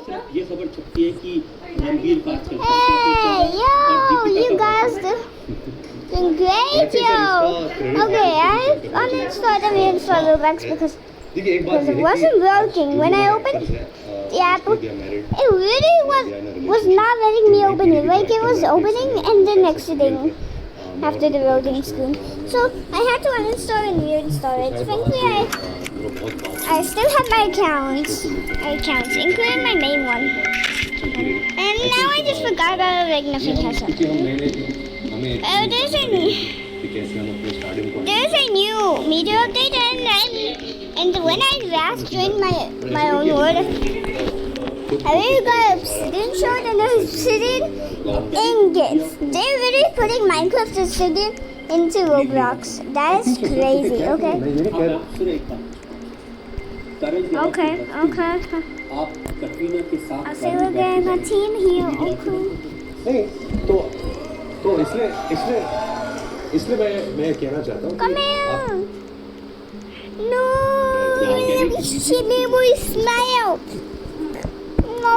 सिर्फ ये खबर छपती है कि रणबीर का आजकल Hey, yo, you guys doing great, yo. Okay, I uninstalled and reinstalled Roblox because it wasn't working. When I opened the app, it really was not letting me open it. Like it was opening and then exiting after the loading screen. So I had to uninstall and reinstall it. Thankfully, I still have my accounts, including my main one. And now I just forgot about like nothing has happened. There's a new media update and when I last joined my own world, I really got Obsidian short and Obsidian ingots. They're really putting Minecraft Obsidian into Roblox. That is crazy, okay? Okay. I'll say we're getting a team here, okay? नहीं तो इसलिए मैं कहना चाहता हूँ Come here! No! She made me smile! No!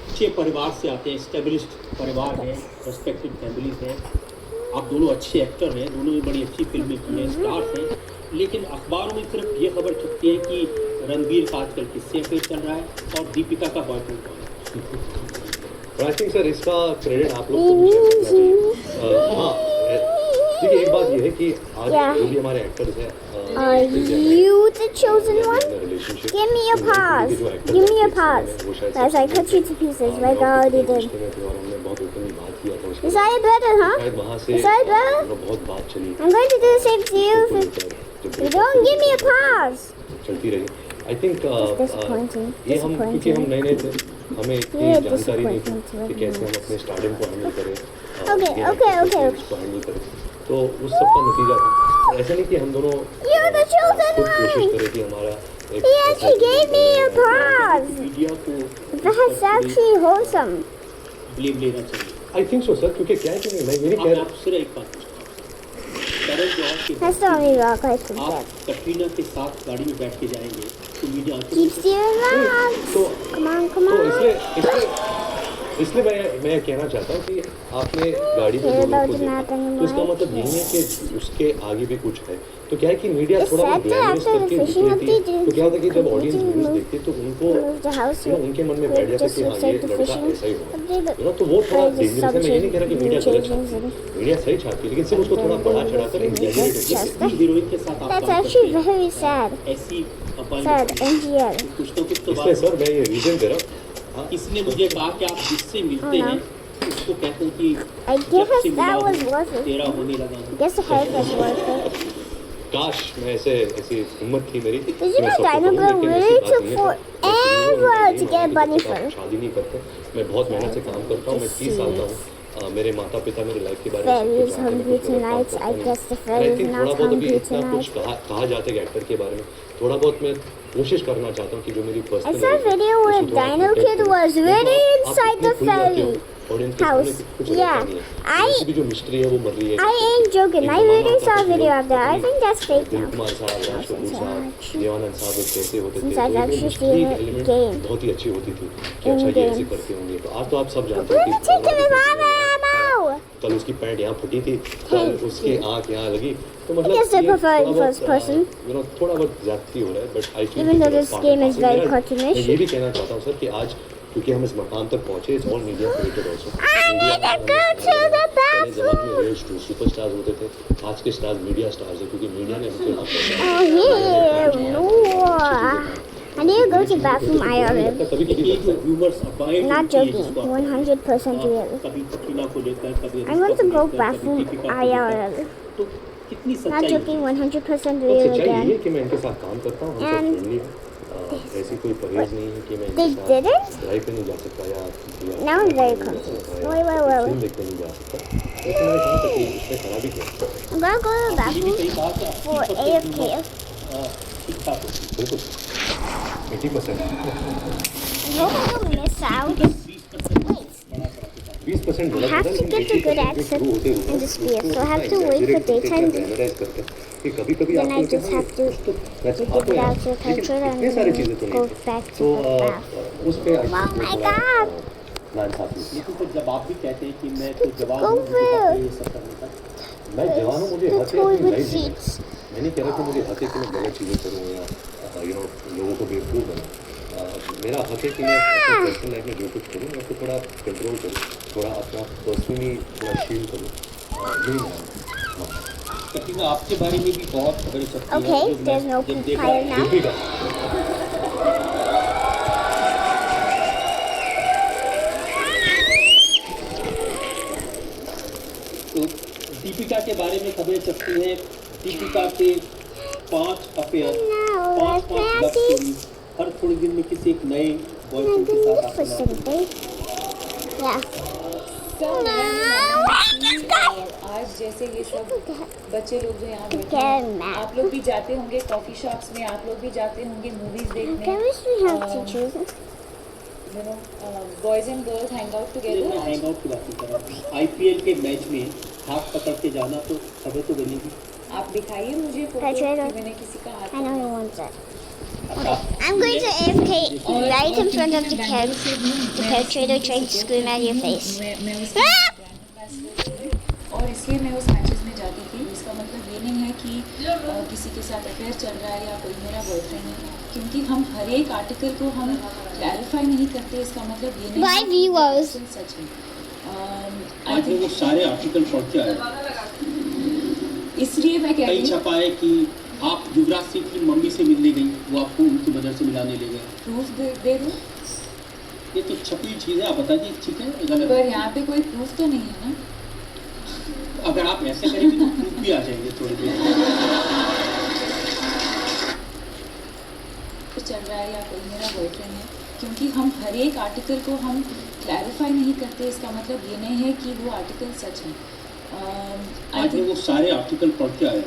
अच्छे परिवार से आते हैं, एस्टेब्लिश्ड परिवार है, रेस्पेक्टेड फैमिलीज है। आप दोनों अच्छे एक्टर हैं, दोनों ने बड़ी अच्छी फिल्में की हैं, स्टार्स हैं, लेकिन अखबारों में सिर्फ ये खबर छपती है कि रणबीर का आजकल किससे अफेयर चल रहा है और दीपिका का बॉयफ्रेंड कौन है। आई थिंक सर इसका क्रेडिट आप लोग को भी शेयर करना चाहिए। हाँ, देखिए एक बात ये है कि आज जो भी हमारे एक्टर्स हैं, Are you the chosen one? Give me a pause. Give me a pause. As I cut you to pieces like I already did. Is that better, huh? Is that better? बहुत बात चली। I'm going to do the same to you if you don't give me a pause. चलती रही। I think ये हम क्योंकि हम नए थे, हमें इतनी जानकारी नहीं थी कि कैसे हम अपने स्टार्टिंग को हैंडल करें, को हैंडल करें। तो उस सब का नतीजा था। ऐसा नहीं कि हम दोनों खुद कोशिश करें कि हमारा He actually gave me a pause. Media को That's actually wholesome. ब्लेम लेना चाहिए। आई थिंक सो सर, क्योंकि क्या है कि मैं मेरी मैं आपसे एक बात पूछता हूँ, करण जौहर के That's the only rock I can आप get. कटरीना के साथ गाड़ी में बैठ के जाएंगे तो मीडिया Keep stealing rocks. तो Come तो on. इसलिए मैं कहना चाहता हूँ कि आपने गाड़ी में दो लोग को देखा, तो इसका मतलब यही है कि उसके आगे भी कुछ है। तो क्या है कि मीडिया थोड़ा बहुत ग्लैमरस करके दिख रही थी, तो क्या होता है कि जब ऑडियंस न्यूज़ देखती है तो उनको उनके मन में बैठ जाता है कि हाँ ये लड़का ऐसा ही होगा, तो वो थोड़ा डेंजरस है। मैं ये नहीं कह रहा कि मीडिया गलत छापती है, मीडिया सही छापती है, लेकिन सिर्फ उसको थोड़ा बढ़ा चढ़ाकर एग्जैजरेट हीरोइन के साथ That's actually very sad. ऐसी Sad, NGL. कुछ तो इसलिए सर मैं ये रीजन दे रहा हूँ। इसने मुझे कहा कि आप जिससे मिलते हैं उसको कहते हैं कि I guess that was worth it. तेरा होने लगा हूं। Guess the hype was worth it. काश मैं ऐसी हिम्मत थी मेरी। Did you know Dino really took forever to get bunny fur? शादी नहीं करते, मैं बहुत मेहनत से काम करता हूँ, मैं 30 साल का हूँ। मेरे माता पिता मेरे लाइफ के बारे में Fairies hungry tonight. I guess the fairies not hungry इतना कुछ tonight. कहा जाता है एक्टर के बारे में, थोड़ा बहुत मैं कोशिश करना चाहता हूँ कि जो मेरी I personal saw a video where Dino Kid was really inside the fairy house. Yeah, जो मिस्ट्री है वो मर रही है। I ain't joking. I really saw a video of that. I think that's fake now. Kumar साहब, राज कपूर साहब, देवानंद साहब एक कैसे होते थे, Since I've actually seen it game. बहुत ही अच्छी होती थी कि अच्छा ये ऐसे करते होंगे। तो आज तो आप सब जानते We're हैं taking his ammo. कल उसकी पैंट यहाँ फटी थी, कल उसकी आँख यहाँ लगी, तो मतलब I guess I prefer in first person. थोड़ा बहुत ज्यादती हो रहा है, but I Even though this game is very cartoonish. मैं ये भी कहना चाहता हूँ सर कि आज क्योंकि हम इस मकाम तक पहुँचे, it's all media created also. I need to go to the bathroom. Superstars होते थे, आज के स्टार्स मीडिया स्टार्स है, क्योंकि मीडिया ने उनको Oh yeah, no. I need to go to bathroom IRL. कभी कभी Not joking, 100% real. कभी कटरीना को लेकर कभी I'm going to go bathroom IRL. तो कितनी Not सच्चाई joking, 100% real सच्चाई ये है again. कि मैं इनके साथ काम करता हूँ, हम सब And फ्रेंडली हैं। ऐसी कोई परहेज नहीं है कि मैं They इनके साथ didn't? ड्राइव पे नहीं जा सकता या Now I'm very confused. Wait. Film देखने नहीं जा सकता, लेकिन मैंने कहा था कि इसने खराब ही किया। I'm gonna go to the bathroom for AFK. ठीक ठाक होती बिल्कुल 80%, I hope I don't miss out. Wait, 20% I have to get the good accent in the spear, so I have to wait for daytime. कैमराइज करके कि कभी-कभी Then I आपको just have to वैसे get आपको it यार out to the culture and इतने सारी चीजें then तो go नहीं back तो to the bath. उस पे Oh my God! प्लान था अपनी। लेकिन तो जब आप भी कहते हैं कि मैं तो जवान Go हूँ, मुझे for हक है it. ये सब करने का। मैं जवान हूँ, मुझे The हक है अपनी toilet लाइफ जीने seats. का। मैं नहीं कह रहा कि मुझे हक है कि मैं गलत चीज़ें करूँ या लोगों को बेवकूफ़ बनाऊँ। मेरा हक है कि मैं अपनी पर्सनल लाइफ में जो कुछ करूँ मैं उसको थोड़ा कंट्रोल करूँ, थोड़ा अपना पर्सनली थोड़ा शील करूँ। यही मेरा कटिंगा आपके बारे में भी बहुत खबरें छपती हैं। Okay, जो मैं there's no जब देखा fire now. डिप्टी का तो दीपिका के बारे में खबरें छपती हैं। दीपिका के 5 affair, No, 5 that's love nasty. Stories, हर थोड़ी दिन में किसी एक नए बॉयफ्रेंड के साथ For आते हैं। something. Yeah. और आज जैसे ये सब बच्चे लोग जो यहाँ बैठे Get हैं, mad. आप लोग भी जाते होंगे कॉफी शॉप्स में, आप लोग भी जाते होंगे मूवीज देखने, Chemistry has to choose. Boys and girls hang out मैं टुगेदर। हैंग आउट की बात नहीं कर रहा हूँ। IPL के मैच में हाथ पकड़ के जाना तो खबर तो बनेगी। आप दिखाइए मुझे फोटो That's right. कि मैंने किसी का हाथ I know he wants it. अच्छा, I'm going to AFK और- right in और front of क्योंकि the मैं cat. बैंगलोर से हूँ, The मैं cat उसकी trader वजह tried to से scream at your face. मैं उसकी ब्रांड एम्बेसडर हूँ और इसलिए मैं उस मैचेस में जाती थी। इसका मतलब ये नहीं है कि किसी के साथ अफेयर चल रहा है या कोई मेरा बॉयफ्रेंड है, क्योंकि हम हर एक आर्टिकल को हम क्लैरिफाई नहीं करते। इसका मतलब ये नहीं Bye, है कि viewers. वो सच है। आज में वो सारे आर्टिकल पढ़ के आए। इसलिए मैं कह कई रही हूँ छपा है कि आप युवराज सिंह की मम्मी से मिलने गई, वो आपको उनकी मदर से मिलाने ले गए। प्रूफ दे दूँ, ये तो छपी चीज़ है, आप बता दीजिए ठीक है गलत पर है। यहाँ पे कोई प्रूफ तो नहीं है ना। अगर आप ऐसे करेंगे तो प्रूफ भी आ जाएंगे थोड़ी देर में। चल रहा है या कोई मेरा बॉयफ्रेंड है, क्योंकि हम हर एक आर्टिकल को हम क्लैरिफाई नहीं करते। इसका मतलब ये नहीं है कि वो आर्टिकल सच है। आज में वो सारे आर्टिकल पढ़ के आए।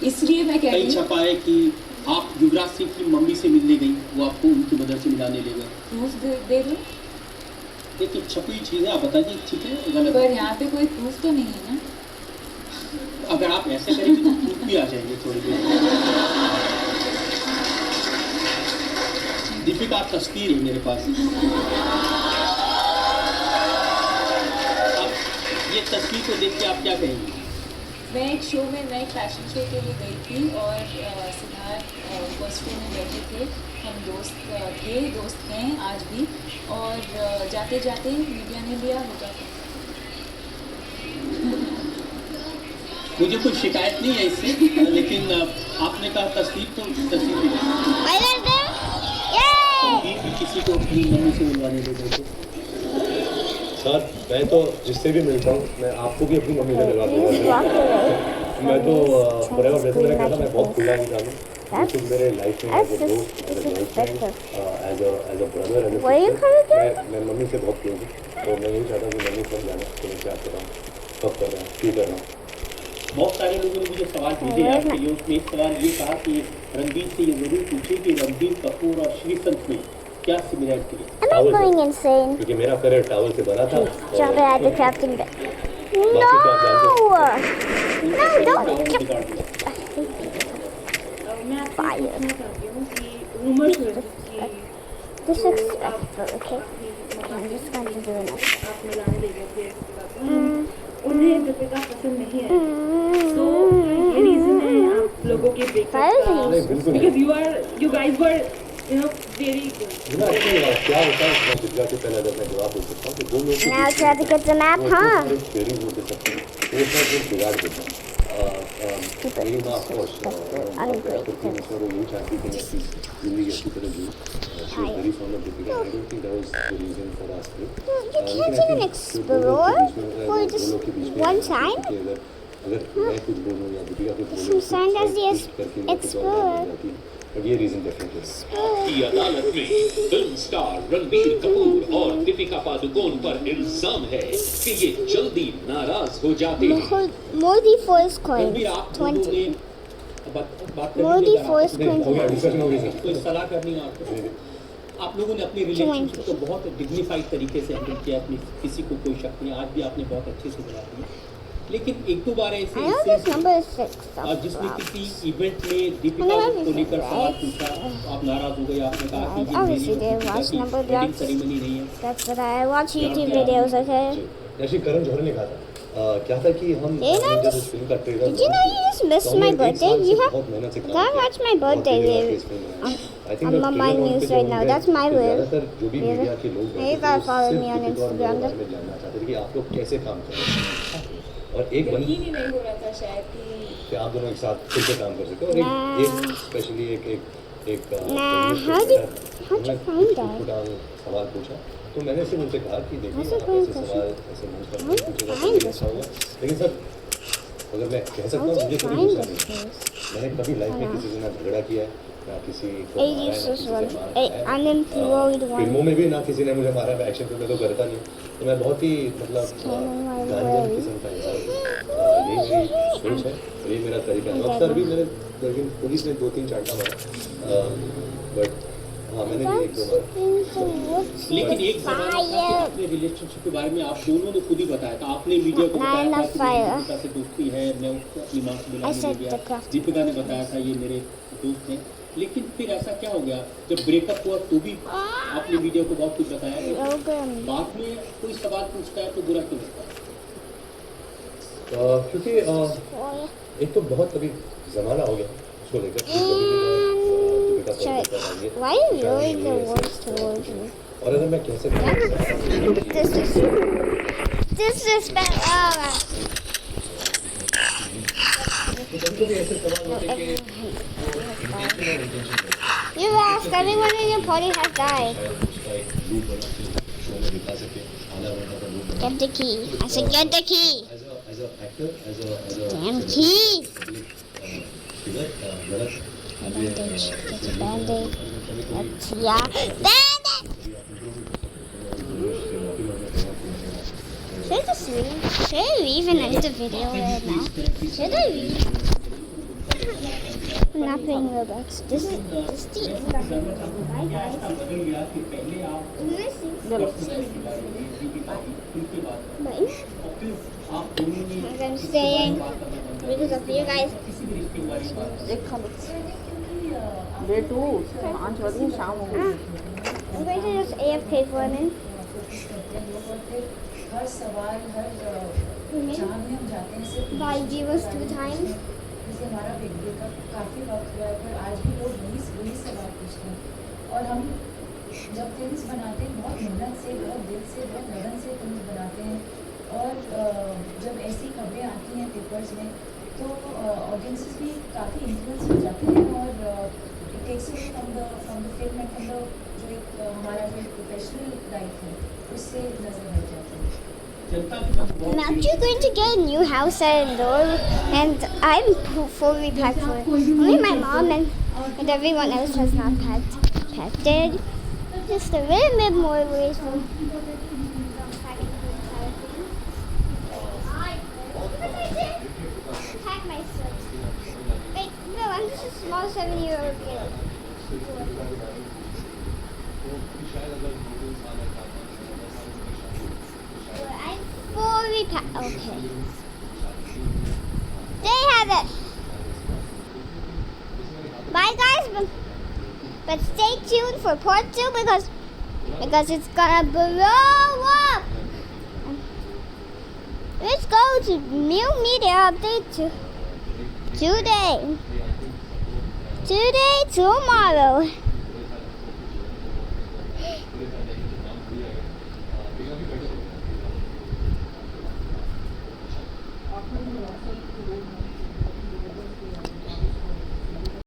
इसलिए मैं कह कई रही हूँ छपा है कि आप युवराज सिंह की मम्मी से मिलने गई, वो आपको उनकी मदर से मिलाने ले गए। प्रूफ दे दूँ, ये तो छपी चीज़ है, आप बता दीजिए ठीक है गलत पर है। यहाँ पे कोई प्रूफ तो नहीं है ना। अगर आप ऐसे करेंगे तो प्रूफ भी आ जाएंगे थोड़ी देर में। दीपिका तस्वीर है मेरे पास। अब ये तस्वीर को देख के आप क्या कहेंगे? मैं एक शो में, मैं एक फैशन शो के लिए गई थी और सिद्धार्थ फर्स्ट शो में बैठे थे। हम दोस्त हैं आज भी, और जाते जाते मीडिया ने लिया होगा। मुझे कोई शिकायत नहीं है इससे, लेकिन आपने कहा तस्वीर तो तस्वीर भी किसी को अपनी मम्मी से मिलवाने ले गए थे। सर मैं तो जिससे भी मिलता हूँ मैं आपको भी अपनी मम्मी से मिलवा दूँगा। मैं तो फॉरएवर जैसे मैंने कहा था मैं बहुत खुला इंसान हूँ। लेकिन मेरे लाइफ में एज अ दोस्त, as a girlfriend, as a brother, as a sister मैं मम्मी से बहुत क्लोज हूँ। तो मैं यही चाहता हूँ कि मम्मी समझ जाना कि मैं क्या कर रहा हूँ, कब कर रहा हूँ, क्यों कर रहा हूँ। बहुत सारे लोगों ने मुझे सवाल भेजे हैं आपके लिए। उसमें एक सवाल ये कहा कि रणबीर से ये जरूर पूछे कि रणबीर कपूर और श्रीसंत में क्या सिमिलरिटी है। Am I going insane? क्योंकि मेरा करियर टावल से बना था। Jumping at the crafting bit. No! No, don't. बिगाड़ दिया। Fire. Disrespectful, okay? I'm just going to do it. उन्हें दीपिका पसंद नहीं है, तो ये रीजन है आप लोगों के ब्रेकअप Fire का, नहीं, बिल्कुल नहीं। because you guys were very good. क्या होता है मैं दीपिका से पहले अगर मैं जवाब दे सकता हूँ कि दो लोग Now try to get the map, huh? फेरी हो सकती है तो वो शायद एक बिगाड़ देता है। मेरी माँ ऑफकोर्स वो यही चाहती थी मैं जिंदगी अच्छी तरह जीऊँ। She was very fond of Deepika. I don't think that was the reason for us to. You can't even explore for just one time. अगर मैं कुछ बोलूँ या दीपिका कुछ बोले Susan does the explore. But ये रीजन डिफरेंट है। की अदालत में फिल्म स्टार रणबीर कपूर और दीपिका पादुकोण पर इल्जाम है कि ये जल्दी नाराज हो जाते हैं। Modi first coin. रणबीर आप लोगों 20. ने बात करनी Modi है first अगर coin. हो गया डिस्कशन हो गई सर। कोई सलाह करनी है आपको। आप लोगों ने अपनी रिलेशनशिप को बहुत डिग्निफाइड तरीके से हैंडल किया। अपनी किसी को कोई शक नहीं, आज भी आपने बहुत अच्छे से बना दिया। लेकिन एक दो बार ऐसे I know this number is 6. जिसमें किसी इवेंट में दीपिका को लेकर सवाल पूछा, आप नाराज हो गए, आपने कहा कि ये Obviously, मेरी they watch number wedding blocks. Ceremony नहीं है। That's what I watch YouTube videos, okay? जैसे करण जौहर ने कहा था क्या था कि हम You know जब this- उस फिल्म का trailer Did you know you just missed my birthday? You have बहुत मेहनत से काम gotta किया। watch my birthday और video. I think I'm the on my trailer news पे right जब now. हम That's गए, my तो will. ज़्यादातर जो भी Really? मीडिया के लोग Hey, हैं, you gotta वो follow सिर्फ me on दीपिका और Instagram. मेरे बारे में जानना चाहते थे कि आप लोग कैसे काम कर रहे हैं। और एक बंद यकीन ही नहीं हो रहा था शायद कि आप दोनों एक साथ फिर से काम कर सकते हो और एक स्पेशली एक how did you find that? सवाल पूछा तो मैंने सिर्फ उनसे कहा कि देखिए How's it आप going ऐसे to सवाल ऐसे मुझ पर How did you पूछेगा find तो this अच्छा होगा लेकिन सर अगर मैं कह सकता How हूँ did मुझे you कोई find गुस्सा this नहीं place? मैंने कभी लाइफ में हाँ। किसी से ना झगड़ा किया है ना किसी को Hey, मारा है, ना useless किसी से one. मार Hey, खाया है। unemployed one. फिल्मों में भी ना किसी ने मुझे मारा है एक्शन फिल्म में तो करता नहीं तो मैं बहुत ही मतलब Standing my गांजन way. किस्म का इंसान हूँ। यही मेरी सोच है और यही मेरा तरीका है अक्सर भी मैंने लेकिन पुलिस ने 2-3 चांटा मारा बट हाँ मैंने भी एक दो मारा लेकिन एक जमाना था कि अपने रिलेशनशिप के बारे में आप दोनों ने खुद ही बताया था, आपने मीडिया को बताया था कि मेरी दीपिका से दोस्ती है, मैं उसको अपनी माँ से I बुलाने ले said गया, the craft. दीपिका ने बताया था ये मेरे दोस्त हैं। लेकिन फिर ऐसा क्या हो गया जब ब्रेकअप हुआ तो भी आपने मीडिया को बहुत कुछ बताया, लेकिन Logan. बाद में कोई सवाल पूछता है तो बुरा क्यों लगता है? क्योंकि एक तो बहुत अभी ज़माना हो गया उसको लेकर कि कभी भी मैं, दीपिका Shut. पर कर आएंगे Why are you really the worst towards me? और अगर मैं कह सकता हूँ Disrespect. Oh, कभी भी ऐसे सवाल होते हैं कि you asked everyone in your party has died. उसका एक लूप बना के शो में दिखा सके आधा घंटा का लूप बना Get the key. I said get the key. as a actor as a Damn key. figure गलत I don't think she gets a band-aid. That's, yeah. Band-aid! Should I just leave? Should I leave and end the video right now? Should I leave? I'm not playing Roblox. This is the Bye guys. बदल गया कि पहले आप Bye. आप दोनों ने I'm staying because of you guys. किसी भी रिश्ते के बारे में बात बेटू 5 बजे शाम हो गई I'm going to just AFK for a minute. हर सवाल हर जहाँ भी हम जाते हैं सिर्फ Bye, viewers 2 times. जैसे हमारा ब्रेकअप काफ़ी वक्त हुआ है पर आज भी लोग वही सवाल पूछते हैं और हम जब फिल्म्स बनाते हैं बहुत मेहनत से बहुत दिल से बहुत लगन से फिल्म बनाते हैं और जब ऐसी खबरें आती हैं पेपर्स में तो ऑडियंसेस भी काफ़ी इन्फ्लुएंस हो जाते हैं और it takes away from the film and from the जो एक हमारा जो प्रोफेशनल लाइफ है उससे नज़र हट जाता है। जनता के पास बहुत I'm actually going to get a new house at Indore, and I'm fully packed for it. Only my mom and everyone else has not packed it. Just a little bit more ways from. Pack my stuff. Wait, no, I'm just a small 7-year-old kid. I'm fully packed. Okay. There you have it. Bye, guys. But stay tuned for part 2 because it's gonna blow up. Let's go to new media update tomorrow.